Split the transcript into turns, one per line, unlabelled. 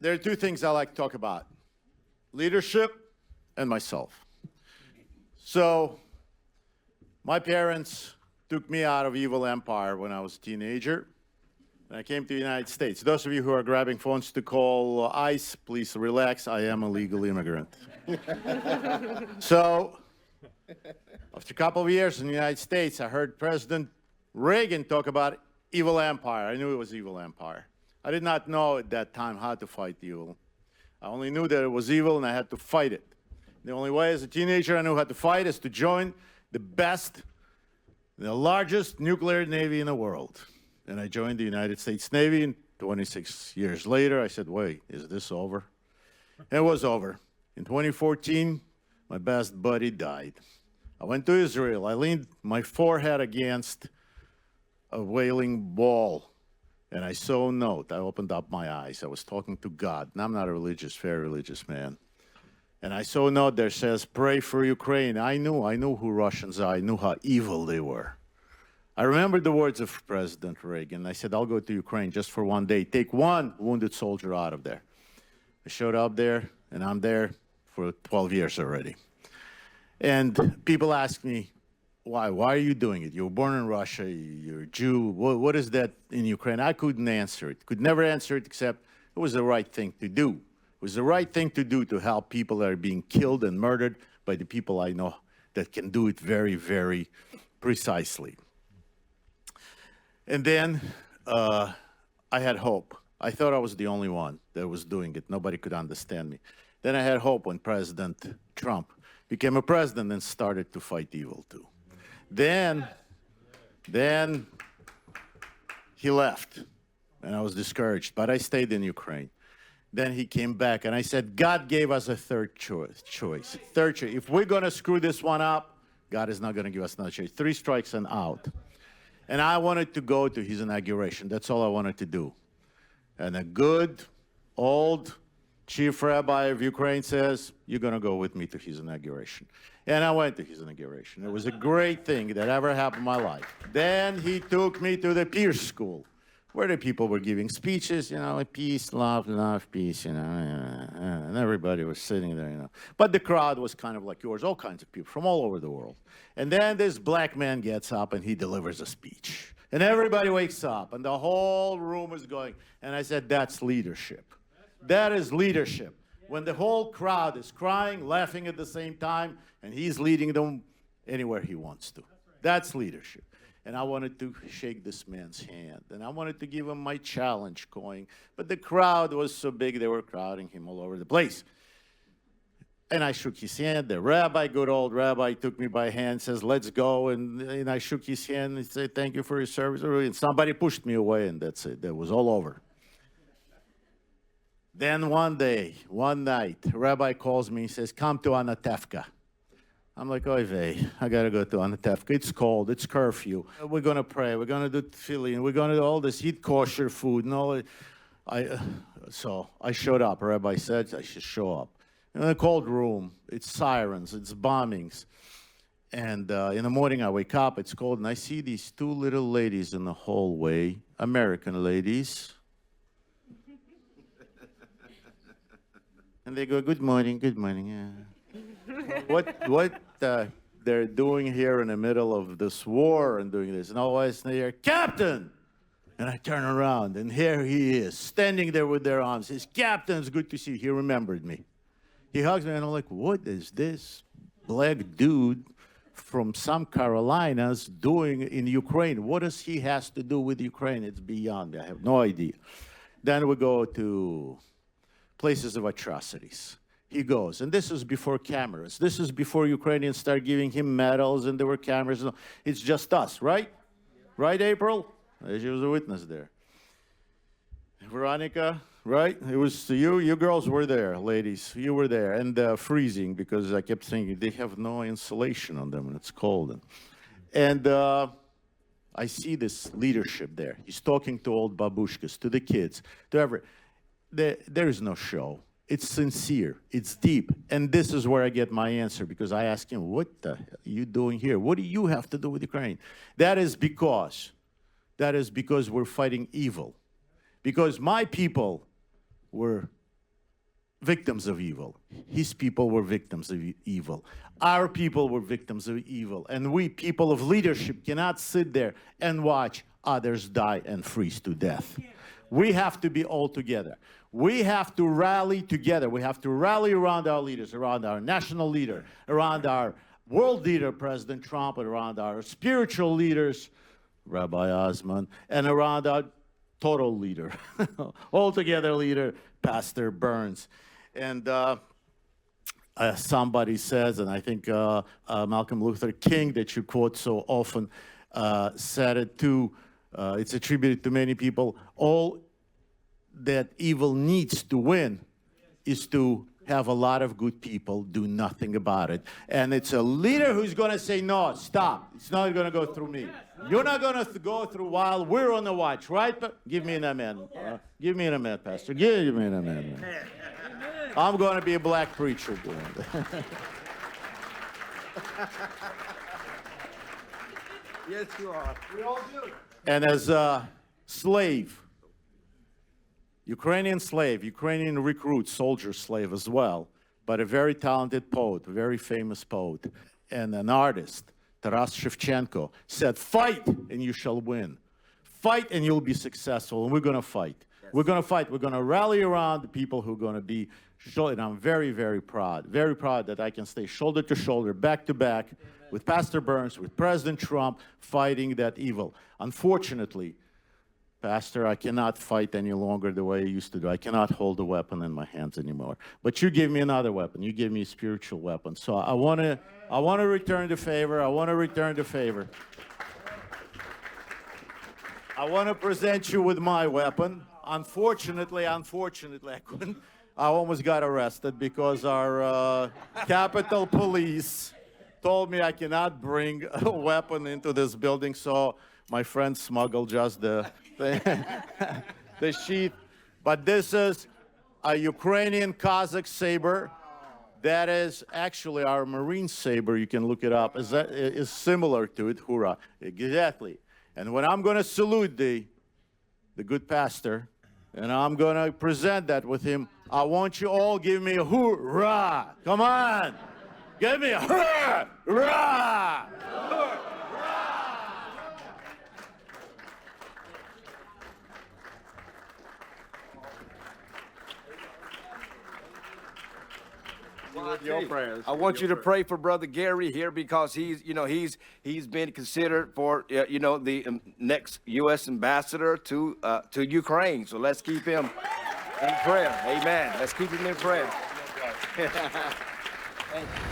There are two things I like to talk about: leadership and myself. So my parents took me out of evil empire when I was a teenager. And I came to the United States. Those of you who are grabbing phones to call ICE, please relax. I am a legal immigrant. So after a couple of years in the United States, I heard President Reagan talk about evil empire. I knew it was evil empire. I did not know at that time how to fight evil. I only knew that it was evil and I had to fight it. The only way as a teenager I knew how to fight is to join the best, the largest nuclear navy in the world. And I joined the United States Navy, and 26 years later, I said, wait, is this over? And it was over. In 2014, my best buddy died. I went to Israel. I leaned my forehead against a wailing wall, and I saw a note. I opened up my eyes. I was talking to God, and I'm not a very religious man. And I saw a note there says, pray for Ukraine. I knew who Russians are. I knew how evil they were. I remembered the words of President Reagan. I said, I'll go to Ukraine just for one day. Take one wounded soldier out of there. I showed up there, and I'm there for 12 years already. And people ask me, why? Why are you doing it? You were born in Russia. You're a Jew. What is that in Ukraine? I couldn't answer it. Could never answer it except it was the right thing to do. It was the right thing to do to help people that are being killed and murdered by the people I know that can do it very, very precisely. And then I had hope. I thought I was the only one that was doing it. Nobody could understand me. Then I had hope when President Trump became a president and started to fight evil too. Then he left, and I was discouraged, but I stayed in Ukraine. Then he came back, and I said, God gave us a third choice. Third choice. If we're going to screw this one up, God is not going to give us another choice. 3 strikes and out. And I wanted to go to his inauguration. That's all I wanted to do. And a good, old chief rabbi of Ukraine says, you're going to go with me to his inauguration. And I went to his inauguration. It was a great thing that ever happened in my life. Then he took me to the Pierce School, where the people were giving speeches, you know, peace, love, peace, you know, and everybody was sitting there, you know. But the crowd was kind of like yours, all kinds of people from all over the world. And then this black man gets up and he delivers a speech. And everybody wakes up and the whole room is going. And I said, that's leadership. That is leadership. When the whole crowd is crying, laughing at the same time, and he's leading them anywhere he wants to. That's leadership. And I wanted to shake this man's hand. And I wanted to give him my challenge coin. But the crowd was so big, they were crowding him all over the place. And I shook his hand. The rabbi, good old rabbi, took me by hand, says, let's go. And I shook his hand and said, thank you for your service. And somebody pushed me away, and that's it. That was all over. Then one night, the rabbi calls me and says, come to Anatevka. I'm like, oy vey, I got to go to Anatevka. It's cold. It's curfew. We're going to pray. We're going to do tefillin. We're going to do all this, eat kosher food. And all. So I showed up. Rabbi said I should show up. In a cold room, it's sirens, it's bombings. And in the morning I wake up, it's cold, and I see these 2 little ladies in the hallway, American ladies. And they go, good morning, yeah. What they're doing here in the middle of this war and doing this. And always they hear, Captain! And I turn around, and here he is, standing there with their arms. He says, Captain, it's good to see you. He remembered me. He hugs me, and I'm like, what is this black dude from some Carolinas doing in Ukraine? What does he has to do with Ukraine? It's beyond me. I have no idea. Then we go to places of atrocities. He goes, and this is before cameras. This is before Ukrainians start giving him medals, and there were cameras. It's just us, right? Right, April? She was a witness there. Veronica, right? It was you. You girls were there, ladies. You were there. And freezing, because I kept thinking they have no insulation on them and it's cold. And I see this leadership there. He's talking to old babushkas, to the kids, to everyone. There is no show. It's sincere. It's deep. And this is where I get my answer, because I ask him, what the hell are you doing here? What do you have to do with Ukraine? That is because we're fighting evil. Because my people were victims of evil. His people were victims of evil. Our people were victims of evil. And we, people of leadership, cannot sit there and watch others die and freeze to death. We have to be all together. We have to rally together. We have to rally around our leaders, around our national leader, around our world leader, President Trump, and around our spiritual leaders, Rabbi Osman, and around our total leader, altogether leader, Pastor Burns. And somebody says, and I think Malcolm Luther King, that you quote so often, said it too. It's attributed to many people. All that evil needs to win is to have a lot of good people do nothing about it. And it's a leader who's going to say, no, stop. It's not going to go through me. You're not going to go through while we're on the watch, right? Give me an amen. Give me an amen, Pastor. Give me an amen. I'm going to be a black preacher doing that.
Yes, you are. We all do.
And as a slave, Ukrainian recruit, soldier slave as well, but a very talented poet, a very famous poet, and an artist, Taras Shevchenko, said, fight and you shall win. Fight and you'll be successful, and we're going to fight. Yes. We're going to fight. We're going to rally around the people who are going to be, and I'm very, very proud that I can stay shoulder to shoulder, back to back, with Pastor Burns, with President Trump, fighting that evil. Unfortunately, Pastor, I cannot fight any longer the way I used to do. I cannot hold a weapon in my hands anymore. But you gave me another weapon. You gave me a spiritual weapon. So I want to return the favor. I want to return the favor. I want to present you with my weapon. Unfortunately, I couldn't. I almost got arrested because our Capitol Police told me I cannot bring a weapon into this building. So my friend smuggled just the sheath. But this is a Ukrainian Cossack saber. That is actually our Marine saber. You can look it up. Is similar to it. Hurrah. Exactly. And when I'm going to salute the good pastor, and I'm going to present that with him, I want you all give me a hoorah. Come on. Give me a hoorah. Hoorah.
Your prayers. I want you to pray for Brother Gary here because he's been considered for the next U.S. ambassador to Ukraine. So let's keep him in prayer. Amen. Let's keep him in prayer. Thank you.